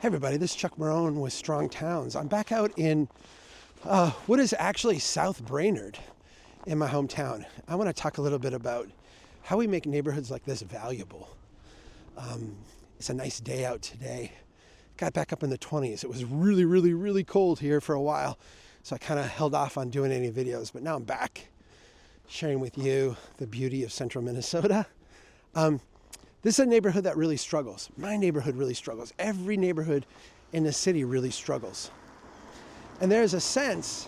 Hey everybody, this is Chuck Marone with Strong Towns. I'm back out in what is actually South Brainerd in my hometown. I want to talk a little bit about how we make neighborhoods like this valuable. It's a nice day out today. Got back up in the 20s. It was really cold here for a while, so I kind of held off on doing any videos, but now I'm back sharing with you the beauty of central Minnesota. This is a neighborhood that really struggles. My neighborhood really struggles. Every neighborhood in the city really struggles. And there's a sense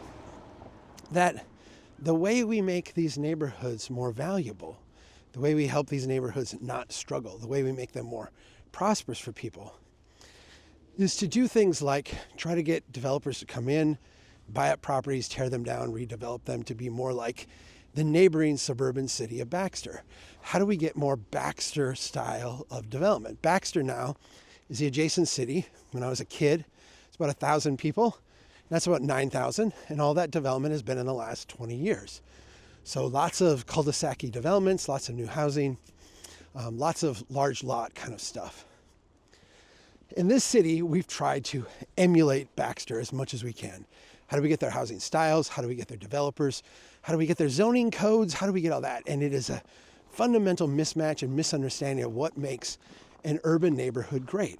that the way we make these neighborhoods more valuable, the way we help these neighborhoods not struggle, the way we make them more prosperous for people, is to do things like try to get developers to come in, buy up properties, tear them down, redevelop them to be more like the neighboring suburban city of Baxter. How do we get more Baxter style of development? Baxter now is the adjacent city. When I was a kid, it's about 1,000 people. That's about 9,000, and all that development has been in the last 20 years. So lots of cul-de-sac developments, lots of new housing, lots of large lot kind of stuff. In this city, we've tried to emulate Baxter as much as we can. How do we get their housing styles? How do we get their developers? How do we get their zoning codes? How do we get all that? And it is a fundamental mismatch and misunderstanding of what makes an urban neighborhood great.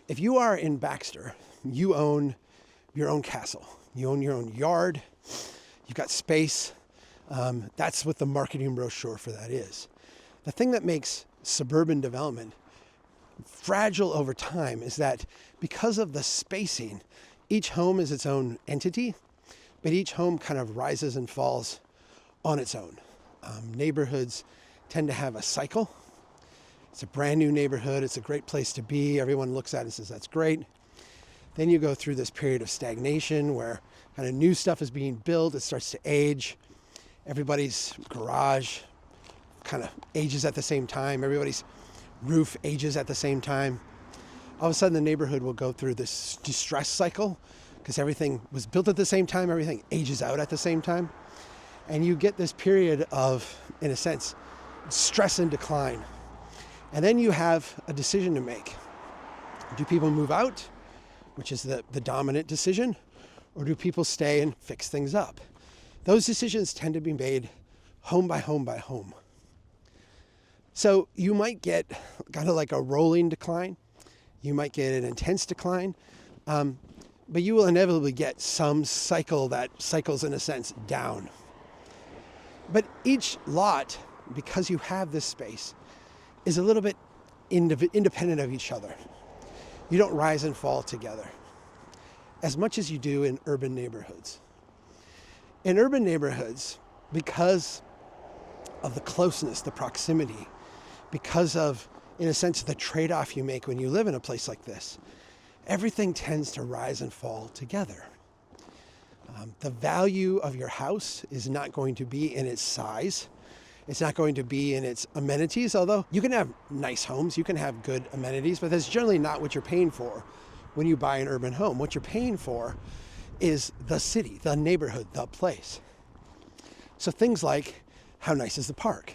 If you are in Baxter, you own your own castle. You own your own yard. You've got space. That's what the marketing brochure for that is. The thing that makes suburban development fragile over time is that because of the spacing, each home is its own entity, but each home kind of rises and falls on its own. Neighborhoods tend to have a cycle. It's a brand new neighborhood. It's a great place to be. Everyone looks at it and says, that's great. Then you go through this period of stagnation where kind of new stuff is being built. It starts to age. Everybody's garage kind of ages at the same time. Everybody's roof ages at the same time. All of a sudden, the neighborhood will go through this distress cycle because everything was built at the same time. Everything ages out at the same time. And you get this period of, in a sense, stress and decline. And then you have a decision to make. Do people move out, which is the dominant decision, or do people stay and fix things up? Those decisions tend to be made home by home by home. So you might get kind of like a rolling decline. You might get an intense decline, but you will inevitably get some cycle that cycles, in a sense, down. But each lot, because you have this space, is a little bit independent of each other. You don't rise and fall together as much as you do in urban neighborhoods. In urban neighborhoods, because of the closeness, the proximity, because of, in a sense, the trade-off you make when you live in a place like this, everything tends to rise and fall together. The value of your house is not going to be in its size. It's not going to be in its amenities, although you can have nice homes, you can have good amenities, but that's generally not what you're paying for when you buy an urban home. What you're paying for is the city, the neighborhood, the place. So things like, how nice is the park?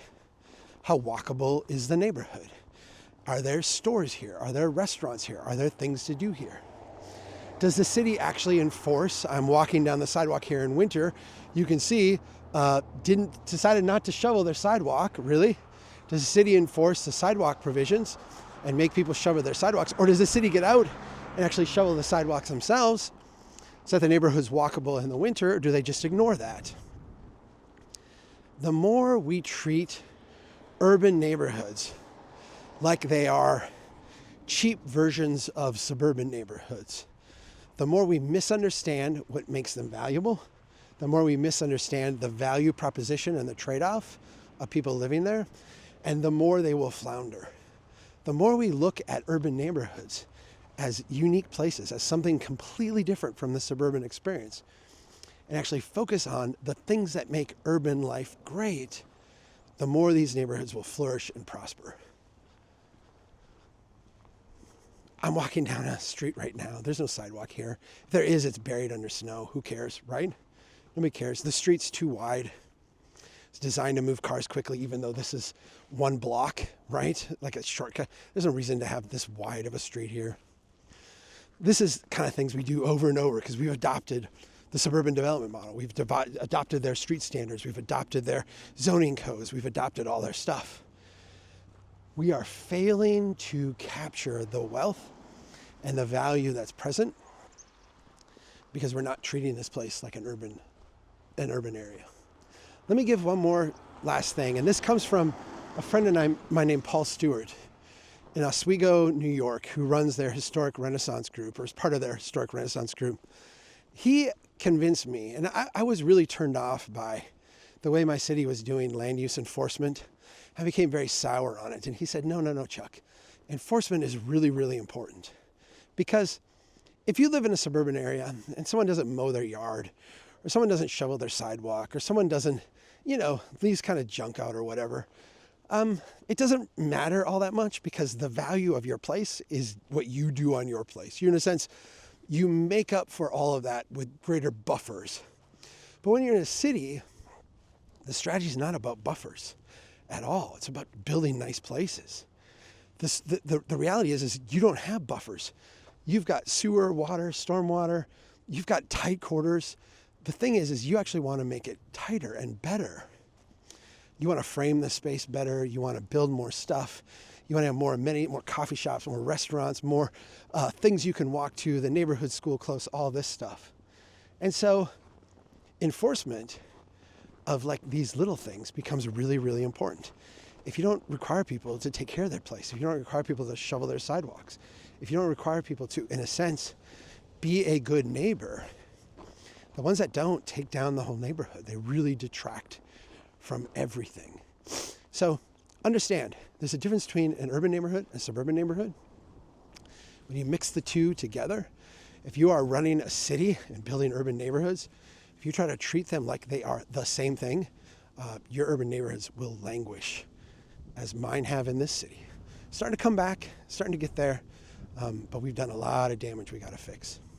How walkable is the neighborhood? Are there stores here? Are there restaurants here? Are there things to do here? Does the city actually enforce? I'm walking down the sidewalk here in winter. You can see, decided not to shovel their sidewalk, really? Does the city enforce the sidewalk provisions and make people shovel their sidewalks? Or does the city get out and actually shovel the sidewalks themselves so that the neighborhood's walkable in the winter, or do they just ignore that? The more we treat urban neighborhoods like they are cheap versions of suburban neighborhoods, the more we misunderstand what makes them valuable, the more we misunderstand the value proposition and the trade-off of people living there, and the more they will flounder. The more we look at urban neighborhoods as unique places, as something completely different from the suburban experience, and actually focus on the things that make urban life great, the more these neighborhoods will flourish and prosper. I'm walking down a street right now. There's no sidewalk here. If there is, it's buried under snow. Who cares, right? Nobody cares. The street's too wide. It's designed to move cars quickly, even though this is one block, right? Like a shortcut. There's no reason to have this wide of a street here. This is kind of things we do over and over because we've adopted the suburban development model. We've adopted their street standards. We've adopted their zoning codes. We've adopted all their stuff. We are failing to capture the wealth and the value that's present because we're not treating this place like an urban area. Let me give one more last thing, and this comes from a friend of mine named Paul Stewart in Oswego, New York, who runs their historic Renaissance group, or is part of their historic Renaissance group. He convinced me, and I was really turned off by the way my city was doing land use enforcement. I became very sour on it. And he said, no, Chuck. Enforcement is really, really important. Because if you live in a suburban area and someone doesn't mow their yard, or someone doesn't shovel their sidewalk, or someone doesn't, leaves kind of junk out or whatever, it doesn't matter all that much because the value of your place is what you do on your place. You, in a sense, you make up for all of that with greater buffers. But when you're in a city, the strategy is not about buffers at all. It's about building nice places. The reality is you don't have buffers. You've got sewer, water, stormwater. You've got tight quarters. The thing is you actually want to make it tighter and better. You want to frame the space better. You want to build more stuff. You want to have more amenities, more coffee shops, more restaurants, more things you can walk to, the neighborhood school close, all this stuff. And so enforcement of like these little things becomes really, really important. If you don't require people to take care of their place, if you don't require people to shovel their sidewalks, if you don't require people to, in a sense, be a good neighbor, the ones that don't take down the whole neighborhood. They really detract from everything. So understand, there's a difference between an urban neighborhood and a suburban neighborhood. When you mix the two together, if you are running a city and building urban neighborhoods, if you try to treat them like they are the same thing, your urban neighborhoods will languish, as mine have in this city. Starting to come back, starting to get there, but we've done a lot of damage we got to fix.